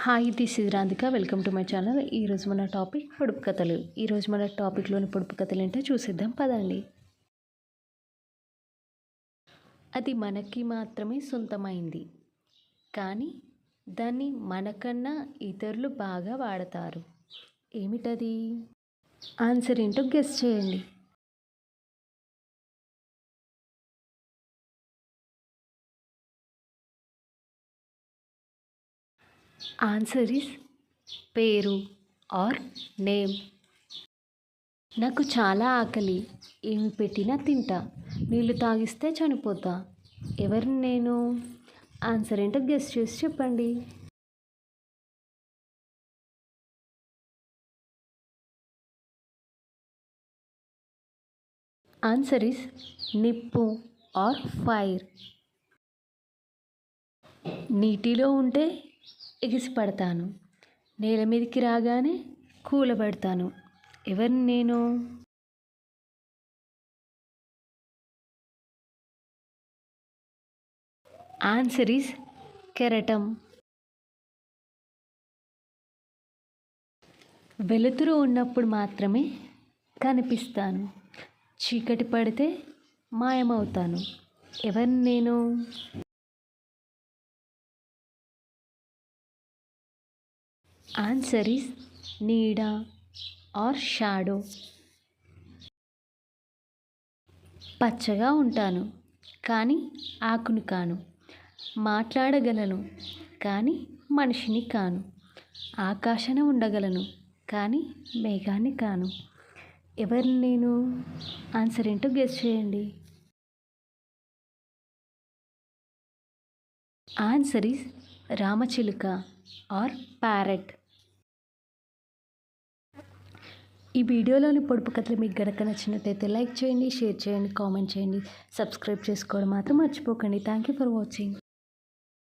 Hi this is Radhika welcome to my channel. ఈరోజు మన topic పొడుపు కథలు. ఈరోజు మన టాపిక్లోని పొడుపు కథలు ఏంటో చూసేద్దాం పదండి. అది మనకి మాత్రమే సొంతమైంది, కానీ దాన్ని మనకన్నా ఇతరులు బాగా వాడతారు. ఏమిటది? ఆన్సర్ ఏంటో గెస్ చేయండి. ఆన్సర్ ఇస్ పేరు ఆర్ నేమ్. నాకు చాలా ఆకలి, ఏమి పెట్టినా తింటా, నీళ్ళు తాగిస్తే చనిపోతా. ఎవరిని నేను? ఆన్సర్ ఏంటో గెస్ చేసి చెప్పండి. ఆన్సర్ ఇస్ నిప్పు ఆర్ ఫైర్. నీటిలో ఉంటే ఎగిసి పడతాను, నేల మీదకి రాగానే కూలబడతాను. ఎవరిని నేను? ఆన్సర్ ఈజ్ కెరటం. వెలుతురు ఉన్నప్పుడు మాత్రమే కనిపిస్తాను, చీకటి పడితే మాయమవుతాను. ఎవరిని నేను? ఆన్సర్ ఈజ్ నీడ ఆర్ షాడో. పచ్చగా ఉంటాను కానీ ఆకుని కాను, మాట్లాడగలను కానీ మనిషిని కాను, ఆకాశాన ఉండగలను కానీ మేఘాన్ని కాను. ఎవరిని నేను? ఆన్సర్ ఏంటో గెస్ చేయండి. ఆన్సర్ ఈజ్ రామచిలుక ఆర్ ప్యారెట్. ఈ వీడియోలోని పొడుపు కథలు మీకు గనక నచ్చినట్టయితే లైక్ చేయండి, షేర్ చేయండి, కామెంట్ చేయండి, సబ్స్క్రైబ్ చేసుకోవడం మాత్రం మర్చిపోకండి. Thank you for watching.